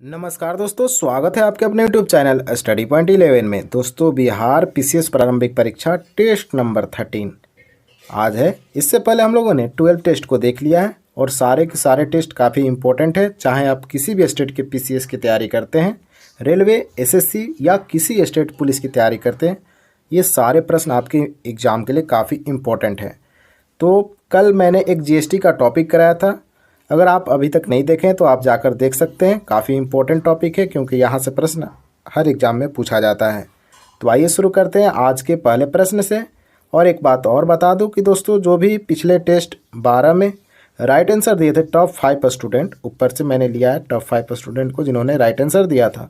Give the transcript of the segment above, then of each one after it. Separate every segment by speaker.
Speaker 1: नमस्कार दोस्तों, स्वागत है आपके अपने यूट्यूब चैनल स्टडी पॉइंट 11 में। दोस्तों, बिहार पीसीएस प्रारंभिक परीक्षा टेस्ट नंबर 13 आज है। इससे पहले हम लोगों ने 12 टेस्ट को देख लिया है और सारे के सारे टेस्ट काफ़ी इंपॉर्टेंट है। चाहे आप किसी भी स्टेट के पीसीएस की तैयारी करते हैं, रेलवे, एसएससी या किसी स्टेट पुलिस की तैयारी करते हैं, ये सारे प्रश्न आपके एग्ज़ाम के लिए काफ़ी इम्पोर्टेंट है। तो कल मैंने एक जीएसटी का टॉपिक कराया था। अगर आप अभी तक नहीं देखें तो आप जाकर देख सकते हैं। काफ़ी इम्पोर्टेंट टॉपिक है क्योंकि यहाँ से प्रश्न हर एग्ज़ाम में पूछा जाता है। तो आइए शुरू करते हैं आज के पहले प्रश्न से। और एक बात और बता दूं कि दोस्तों, जो भी पिछले टेस्ट 12 में राइट आंसर दिए थे टॉप 5 स्टूडेंट, ऊपर से मैंने लिया है टॉप 5 स्टूडेंट को जिन्होंने राइट आंसर दिया था,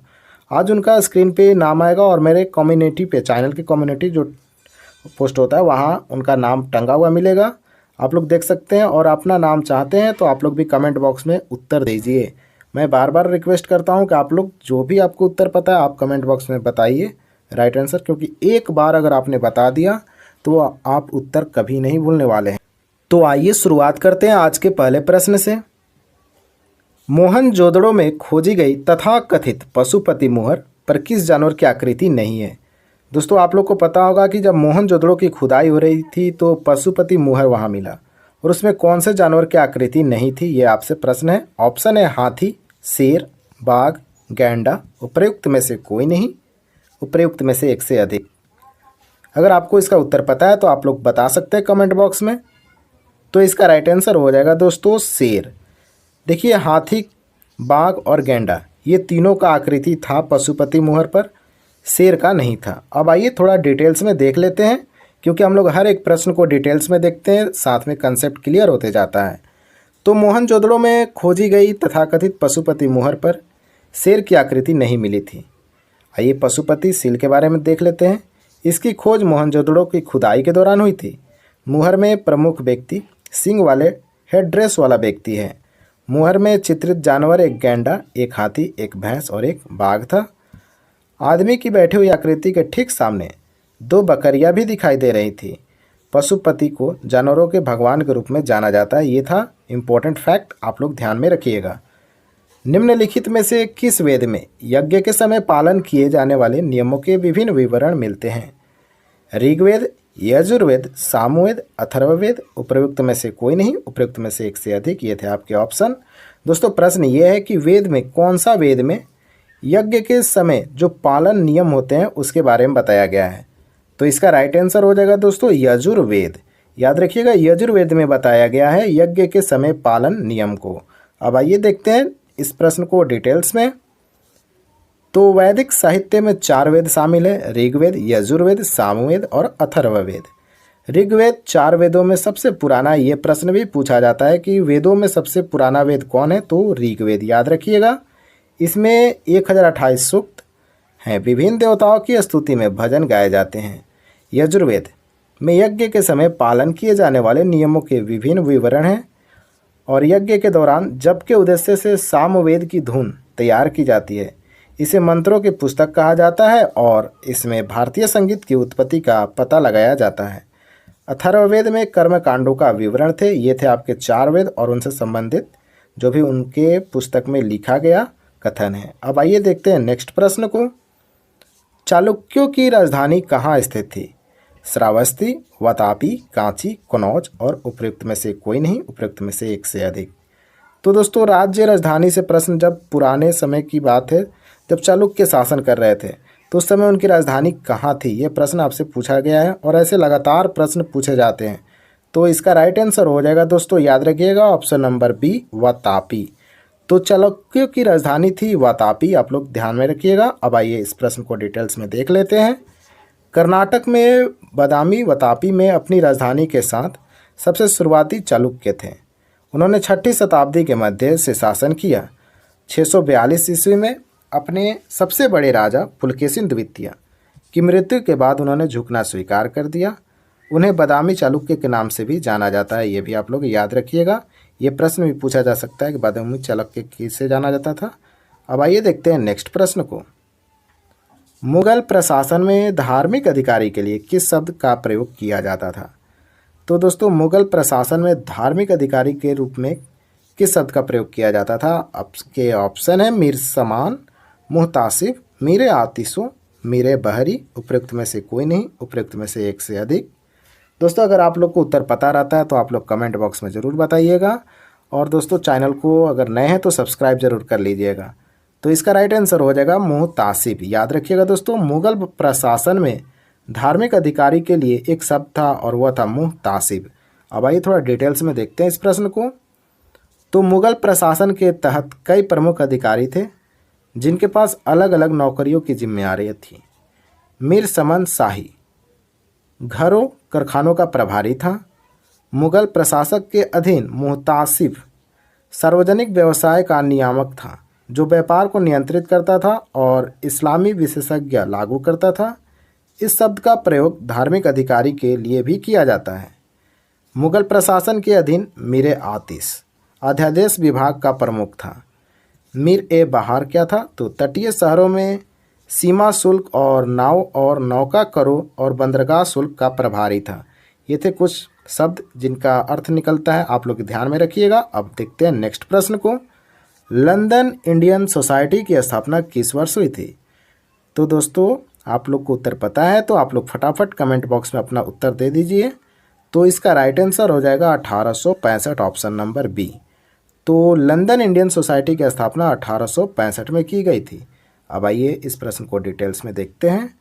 Speaker 1: आज उनका स्क्रीन पे नाम आएगा और मेरे कम्युनिटी पे, चैनल की कम्युनिटी जो पोस्ट होता है वहाँ उनका नाम टंगा हुआ मिलेगा। आप लोग देख सकते हैं और अपना नाम चाहते हैं तो आप लोग भी कमेंट बॉक्स में उत्तर दीजिए। मैं बार बार रिक्वेस्ट करता हूं कि आप लोग जो भी आपको उत्तर पता है आप कमेंट बॉक्स में बताइए राइट आंसर, क्योंकि एक बार अगर आपने बता दिया तो आप उत्तर कभी नहीं भूलने वाले हैं। तो आइए शुरुआत करते हैं आज के पहले प्रश्न से। मोहनजोदड़ो में खोजी गई तथाकथित पशुपति मुहर पर किस जानवर की आकृति नहीं है? दोस्तों, आप लोग को पता होगा कि जब मोहनजोदड़ो की खुदाई हो रही थी तो पशुपति मुहर वहां मिला और उसमें कौन से जानवर की आकृति नहीं थी, ये आपसे प्रश्न है। ऑप्शन है हाथी, शेर, बाघ, गैंडा, उपर्युक्त में से कोई नहीं, उपर्युक्त में से एक से अधिक। अगर आपको इसका उत्तर पता है तो आप लोग बता सकते हैं कमेंट बॉक्स में। तो इसका राइट आंसर हो जाएगा दोस्तों शेर। देखिए, हाथी, बाघ और गैंडा ये तीनों का आकृति था पशुपति मुहर पर, शेर का नहीं था। अब आइए थोड़ा डिटेल्स में देख लेते हैं, क्योंकि हम लोग हर एक प्रश्न को डिटेल्स में देखते हैं, साथ में कंसेप्ट क्लियर होते जाता है। तो मोहनजोदड़ो में खोजी गई तथाकथित पशुपति मुहर पर शेर की आकृति नहीं मिली थी। आइए पशुपति सील के बारे में देख लेते हैं। इसकी खोज मोहनजोदड़ो की खुदाई के दौरान हुई थी। मुहर में प्रमुख व्यक्ति सींग वाले हेडड्रेस वाला व्यक्ति है। मुहर में चित्रित जानवर एक गैंडा, एक हाथी, एक भैंस और एक बाघ था। आदमी की बैठी हुई आकृति के ठीक सामने 2 बकरियां भी दिखाई दे रही थी। पशुपति को जानवरों के भगवान के रूप में जाना जाता है। ये था इम्पोर्टेंट फैक्ट, आप लोग ध्यान में रखिएगा। निम्नलिखित में से किस वेद में यज्ञ के समय पालन किए जाने वाले नियमों के विभिन्न विवरण मिलते हैं? ऋग्वेद, यजुर्वेद, सामवेद, अथर्ववेद, उपर्युक्त में से कोई नहीं, उपर्युक्त में से एक से अधिक। ये थे आपके ऑप्शन। दोस्तों, प्रश्न ये है कि वेद में कौन सा वेद में यज्ञ के समय जो पालन नियम होते हैं उसके बारे में बताया गया है? तो इसका राइट आंसर हो जाएगा दोस्तों यजुर्वेद। याद रखिएगा, यजुर्वेद में बताया गया है यज्ञ के समय पालन नियम को। अब आइए देखते हैं इस प्रश्न को डिटेल्स में। तो वैदिक साहित्य में 4 वेद शामिल है: ऋग्वेद, यजुर्वेद, सामवेद और अथर्ववेद। ऋग्वेद 4 वेदों में सबसे पुराना। ये प्रश्न भी पूछा जाता है कि वेदों में सबसे पुराना वेद कौन है, तो ऋग्वेद। याद रखिएगा, इसमें 1028 सूक्त हैं। विभिन्न देवताओं की स्तुति में भजन गाए जाते हैं। यजुर्वेद में यज्ञ के समय पालन किए जाने वाले नियमों के विभिन्न विवरण हैं और यज्ञ के दौरान जप के उद्देश्य से सामवेद की धुन तैयार की जाती है। इसे मंत्रों की पुस्तक कहा जाता है और इसमें भारतीय संगीत की उत्पत्ति का पता लगाया जाता है। अथर्ववेद में कर्म कांडों का विवरण थे। ये थे आपके 4 वेद और उनसे संबंधित जो भी उनके पुस्तक में लिखा गया कथन है। अब आइए देखते हैं नेक्स्ट प्रश्न को। चालुक्यों की राजधानी कहाँ स्थित थी? श्रावस्ती, वातापी, कांची, कनौज और उपर्युक्त में से कोई नहीं, उपर्युक्त में से एक से अधिक। तो दोस्तों, राज्य राजधानी से प्रश्न जब पुराने समय की बात है, जब चालुक्य शासन कर रहे थे तो उस समय उनकी राजधानी कहाँ थी, ये प्रश्न आपसे पूछा गया है और ऐसे लगातार प्रश्न पूछे जाते हैं। तो इसका राइट आंसर हो जाएगा दोस्तों, याद रखिएगा, ऑप्शन नंबर बी, वातापी। तो चालुक्यों की राजधानी थी वातापी, आप लोग ध्यान में रखिएगा। अब आइए इस प्रश्न को डिटेल्स में देख लेते हैं। कर्नाटक में बादामी वातापी में अपनी राजधानी के साथ सबसे शुरुआती चालुक्य थे। उन्होंने 6ठी शताब्दी के मध्य से शासन किया। 642 ईस्वी में अपने सबसे बड़े राजा पुलकेशिन द्वितीय की मृत्यु के बाद उन्होंने झुकना स्वीकार कर दिया। उन्हें बादामी चालुक्य के नाम से भी जाना जाता है, ये भी आप लोग याद रखिएगा। ये प्रश्न भी पूछा जा सकता है कि बादामी चालुक्य किससे जाना जाता था। अब आइए देखते हैं नेक्स्ट प्रश्न को। मुगल प्रशासन में धार्मिक अधिकारी के लिए किस शब्द का प्रयोग किया जाता था? तो दोस्तों, मुगल प्रशासन में धार्मिक अधिकारी के रूप में किस शब्द का प्रयोग किया जाता था? आपके ऑप्शन है मीर समान, मुहतासिब, मीरे आतिशो, मीरे बहरी, उपयुक्त में से कोई नहीं, उपयुक्त में से एक से अधिक। दोस्तों अगर आप लोग को उत्तर पता रहता है तो आप लोग कमेंट बॉक्स में ज़रूर बताइएगा, और दोस्तों चैनल को अगर नए हैं तो सब्सक्राइब जरूर कर लीजिएगा। तो इसका राइट आंसर हो जाएगा मुहतासिब। याद रखिएगा दोस्तों, मुगल प्रशासन में धार्मिक अधिकारी के लिए एक शब्द था और वह था मुहतासिब। अब आइए थोड़ा डिटेल्स में देखते हैं इस प्रश्न को। तो मुगल प्रशासन के तहत कई प्रमुख अधिकारी थे जिनके पास अलग अलग नौकरियों की जिम्मेदारियां थी। मीर समन शाही घरों कारखानों का प्रभारी था। मुगल प्रशासक के अधीन मुहतासिब सार्वजनिक व्यवसाय का नियामक था जो व्यापार को नियंत्रित करता था और इस्लामी विशेषज्ञ लागू करता था। इस शब्द का प्रयोग धार्मिक अधिकारी के लिए भी किया जाता है। मुगल प्रशासन के अधीन मीर आतिश अध्यादेश विभाग का प्रमुख था। मीर ए बहार क्या था? तो तटीय शहरों में सीमा शुल्क और नाव और नौका करों और बंदरगाह शुल्क का प्रभारी था। ये थे कुछ शब्द जिनका अर्थ निकलता है, आप लोग ध्यान में रखिएगा। अब देखते हैं नेक्स्ट प्रश्न को। लंदन इंडियन सोसाइटी की स्थापना किस वर्ष हुई थी? तो दोस्तों आप लोग को उत्तर पता है तो आप लोग फटाफट कमेंट बॉक्स में अपना उत्तर दे दीजिए। तो इसका राइट आंसर हो जाएगा 1865, ऑप्शन नंबर बी। तो लंदन इंडियन सोसाइटी की स्थापना 1865 में की गई थी। अब आइए इस प्रश्न को डिटेल्स में देखते हैं।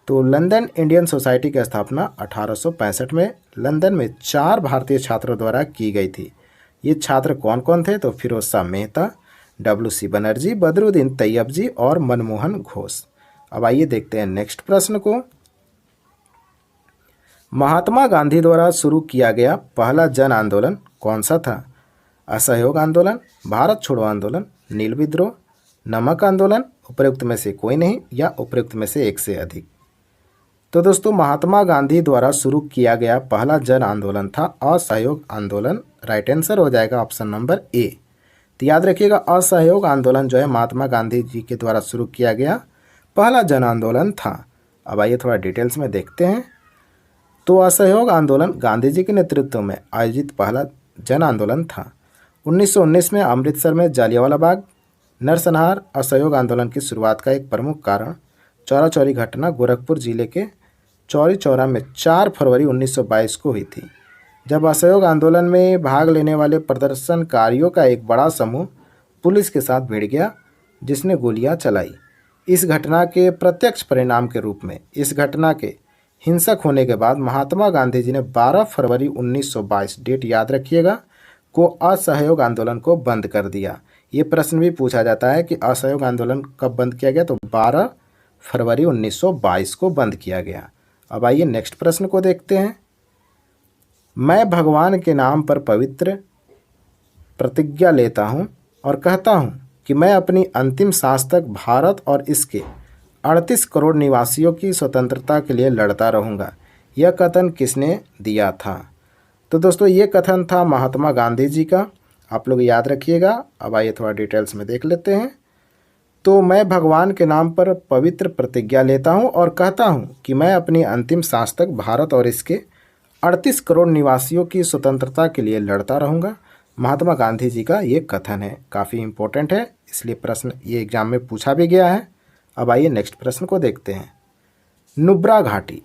Speaker 1: तो लंदन इंडियन सोसाइटी की स्थापना 1865 में लंदन में 4 भारतीय छात्रों द्वारा की गई थी। ये छात्र कौन कौन थे? तो फिरोज शाह मेहता, WC बनर्जी, बदरुद्दीन तैयब जी और मनमोहन घोष। अब आइए देखते हैं नेक्स्ट प्रश्न को। महात्मा गांधी द्वारा शुरू किया गया पहला जन आंदोलन कौन सा था? असहयोग आंदोलन, भारत छोड़ो आंदोलन, नील विद्रोह, नमक आंदोलन, उपयुक्त में से कोई नहीं या उपयुक्त में से एक से अधिक। तो दोस्तों महात्मा गांधी द्वारा शुरू किया गया पहला जन आंदोलन था असहयोग आंदोलन। राइट आंसर हो जाएगा ऑप्शन नंबर ए। तो याद रखिएगा असहयोग आंदोलन जो है महात्मा गांधी जी के द्वारा शुरू किया गया पहला जन आंदोलन था। अब आइए थोड़ा डिटेल्स में देखते हैं। तो असहयोग आंदोलन गांधी जी के नेतृत्व में आयोजित पहला जन आंदोलन था। 1919 में अमृतसर में जालियांवाला बाग नरसंहार असहयोग आंदोलन की शुरुआत का एक प्रमुख कारण चौरा चौरी घटना गोरखपुर जिले के चौरी चौरा में 4 फरवरी 1922 को हुई थी, जब असहयोग आंदोलन में भाग लेने वाले प्रदर्शनकारियों का एक बड़ा समूह पुलिस के साथ भिड़ गया जिसने गोलियां चलाई। इस घटना के प्रत्यक्ष परिणाम के रूप में इस घटना के हिंसक होने के बाद महात्मा गांधी जी ने 12 फरवरी 1922 डेट याद रखिएगा को असहयोग आंदोलन को बंद कर दिया। ये प्रश्न भी पूछा जाता है कि असहयोग आंदोलन कब बंद किया गया? तो 12 फरवरी 1922 को बंद किया गया। अब आइए नेक्स्ट प्रश्न को देखते हैं। मैं भगवान के नाम पर पवित्र प्रतिज्ञा लेता हूँ और कहता हूँ कि मैं अपनी अंतिम सांस तक भारत और इसके 38 करोड़ निवासियों की स्वतंत्रता के लिए लड़ता रहूँगा। यह कथन किसने दिया था? तो दोस्तों ये कथन था महात्मा गांधी जी का, आप लोग याद रखिएगा। अब आइए थोड़ा डिटेल्स में देख लेते हैं। तो मैं भगवान के नाम पर पवित्र प्रतिज्ञा लेता हूं और कहता हूं कि मैं अपनी अंतिम सांस तक भारत और इसके 38 करोड़ निवासियों की स्वतंत्रता के लिए लड़ता रहूंगा। महात्मा गांधी जी का ये कथन है, काफ़ी इम्पोर्टेंट है, इसलिए प्रश्न ये एग्जाम में पूछा भी गया है। अब आइए नेक्स्ट प्रश्न को देखते हैं। नुब्रा घाटी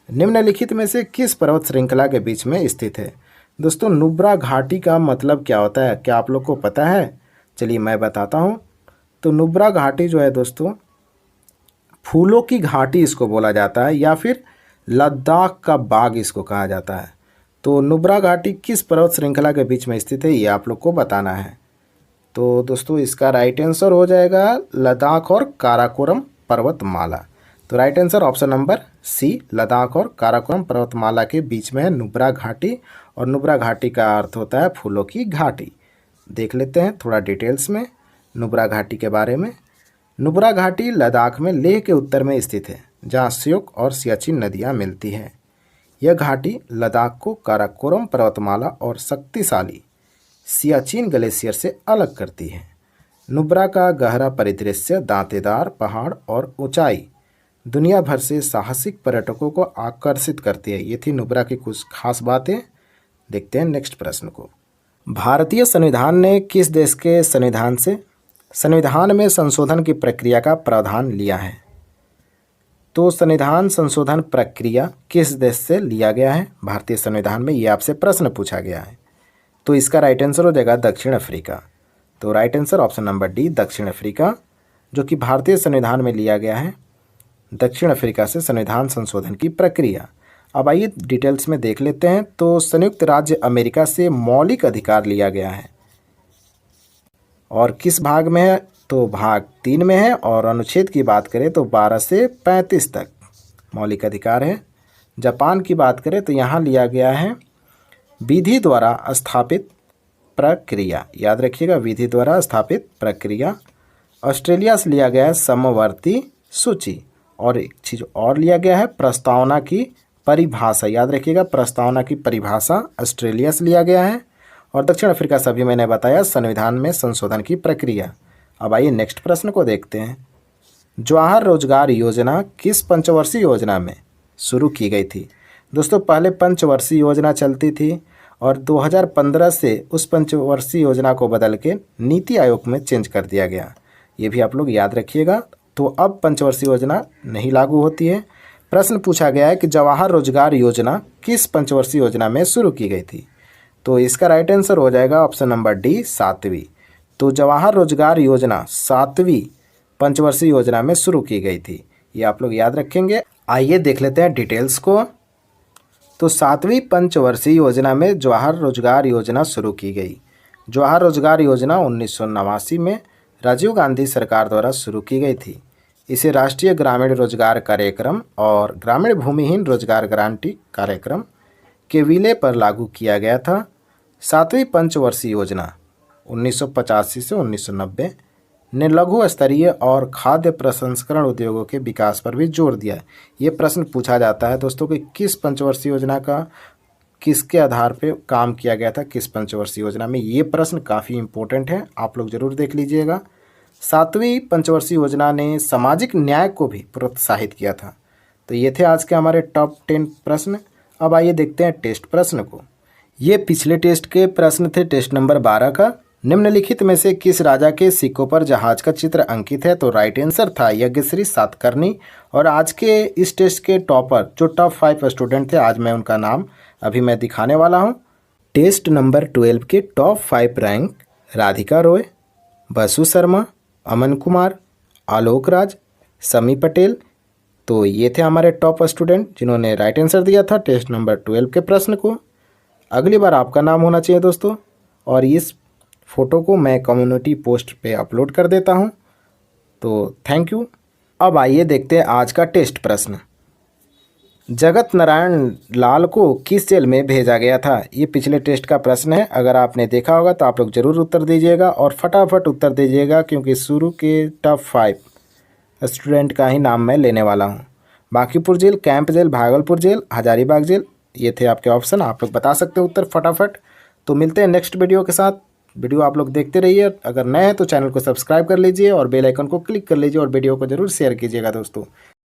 Speaker 1: निम्नलिखित में से किस पर्वत श्रृंखला के बीच में स्थित है? दोस्तों नुब्रा घाटी का मतलब क्या होता है, क्या आप लोग को पता है? चलिए मैं बताता हूँ। तो नुब्रा घाटी जो है दोस्तों फूलों की घाटी इसको बोला जाता है या फिर लद्दाख का बाग इसको कहा जाता है। तो नुब्रा घाटी किस पर्वत श्रृंखला के बीच में स्थित है ये आप लोग को बताना है। तो दोस्तों इसका राइट आंसर हो जाएगा लद्दाख और काराकोरम पर्वतमाला। तो right answer option number C, Ladakh और काराकोरम पर्वतमाला के बीच में है नुब्रा घाटी, और नुब्रा घाटी का अर्थ होता है फूलों की घाटी। देख लेते हैं थोड़ा डिटेल्स में नुब्रा घाटी के बारे में। नुब्रा घाटी लद्दाख में लेह के उत्तर में स्थित है जहाँ श्योक और सियाचिन नदियाँ मिलती हैं। यह घाटी लद्दाख को काराकोरम पर्वतमाला और शक्तिशाली सियाचिन ग्लेशियर से अलग करती है। नुब्रा का गहरा परिदृश्य, दांतेदार पहाड़ और ऊंचाई दुनिया भर से साहसिक पर्यटकों को आकर्षित करती है। ये थी नुब्रा की कुछ खास बातें। देखते हैं नेक्स्ट प्रश्न को। भारतीय संविधान ने किस देश के संविधान में संशोधन की प्रक्रिया का प्रावधान लिया है? तो संविधान संशोधन प्रक्रिया किस देश से लिया गया है भारतीय संविधान में, ये आपसे प्रश्न पूछा गया है। तो इसका राइट आंसर हो जाएगा दक्षिण अफ्रीका। तो right answer option number D, दक्षिण अफ्रीका, जो कि भारतीय संविधान में लिया गया है। दक्षिण अफ्रीका से संविधान संशोधन की प्रक्रिया। अब आइए डिटेल्स में देख लेते हैं। तो संयुक्त राज्य अमेरिका से मौलिक अधिकार लिया गया है और किस भाग में है? तो भाग 3 में है। और अनुच्छेद की बात करें तो 12 से 35 तक मौलिक अधिकार है। जापान की बात करें तो यहाँ लिया गया है विधि द्वारा स्थापित प्रक्रिया, याद रखिएगा, विधि द्वारा स्थापित प्रक्रिया। ऑस्ट्रेलिया से लिया गया है समवर्ती सूची। और एक चीज़ और लिया गया है प्रस्तावना की परिभाषा, याद रखिएगा, प्रस्तावना की परिभाषा ऑस्ट्रेलिया से लिया गया है। और दक्षिण अफ्रीका से अभी मैंने बताया संविधान में संशोधन की प्रक्रिया। अब आइए नेक्स्ट प्रश्न को देखते हैं। जवाहर रोजगार योजना किस पंचवर्षीय योजना में शुरू की गई थी? दोस्तों पहले पंचवर्षीय योजना चलती थी और 2015 से उस पंचवर्षीय योजना को बदल के नीति आयोग में चेंज कर दिया गया। ये भी आप लोग याद रखिएगा। तो अब पंचवर्षीय योजना नहीं लागू होती है। प्रश्न पूछा गया है कि जवाहर रोजगार योजना किस पंचवर्षीय योजना में शुरू की गई थी? तो इसका राइट आंसर हो जाएगा ऑप्शन नंबर डी, 7वीं। तो जवाहर रोजगार योजना 7वीं पंचवर्षीय योजना में शुरू की गई थी, ये आप लोग याद रखेंगे। आइए देख लेते हैं डिटेल्स को। तो 7वीं पंचवर्षीय योजना में जवाहर रोजगार योजना शुरू की गई। जवाहर रोजगार योजना 1989 में राजीव गांधी सरकार द्वारा शुरू की गई थी। इसे राष्ट्रीय ग्रामीण रोजगार कार्यक्रम और ग्रामीण भूमिहीन रोजगार गारंटी कार्यक्रम के विलय पर लागू किया गया था। 7वीं पंचवर्षीय योजना 1985 से 1990 ने लघु स्तरीय और खाद्य प्रसंस्करण उद्योगों के विकास पर भी जोर दिया। ये प्रश्न पूछा जाता है दोस्तों कि किस पंचवर्षीय योजना का किसके आधार पे काम किया गया था, किस पंचवर्षीय योजना में। ये प्रश्न काफ़ी इम्पोर्टेंट है, आप लोग ज़रूर देख लीजिएगा। 7वीं पंचवर्षीय योजना ने सामाजिक न्याय को भी प्रोत्साहित किया था। तो ये थे आज के हमारे टॉप 10 प्रश्न। अब आइए देखते हैं टेस्ट प्रश्न को। ये पिछले टेस्ट के प्रश्न थे, टेस्ट नंबर 12 का। निम्नलिखित में से किस राजा के सिक्कों पर जहाज का चित्र अंकित है? तो राइट आंसर था यज्ञश्री सातकर्णी। और आज के इस टेस्ट के टॉपर जो टॉप 5 स्टूडेंट थे, आज मैं उनका नाम अभी मैं दिखाने वाला हूँ। टेस्ट नंबर 12 के टॉप 5 रैंक राधिका रॉय, बसु शर्मा, अमन कुमार, आलोक राज, समी पटेल। तो ये थे हमारे टॉप स्टूडेंट जिन्होंने राइट आंसर दिया था टेस्ट नंबर 12 के प्रश्न को। अगली बार आपका नाम होना चाहिए दोस्तों। और इस फ़ोटो को मैं कम्युनिटी पोस्ट पे अपलोड कर देता हूँ। तो थैंक यू। अब आइए देखते हैं आज का टेस्ट प्रश्न। जगत नारायण लाल को किस जेल में भेजा गया था? ये पिछले टेस्ट का प्रश्न है। अगर आपने देखा होगा तो आप लोग ज़रूर उत्तर दीजिएगा और फटाफट उत्तर दीजिएगा, क्योंकि शुरू के टॉप 5 स्टूडेंट का ही नाम मैं लेने वाला हूँ। Bankipur jail, camp jail, Bhagalpur jail, Hazaribagh jail, ये थे आपके ऑप्शन। आप लोग बता सकते हैं उत्तर फटाफट। तो मिलते हैं नेक्स्ट वीडियो के साथ। वीडियो आप लोग देखते रहिए। अगर नए हैं तो चैनल को सब्सक्राइब कर लीजिए और बेल आइकन को क्लिक कर लीजिए और वीडियो को ज़रूर शेयर कीजिएगा दोस्तों।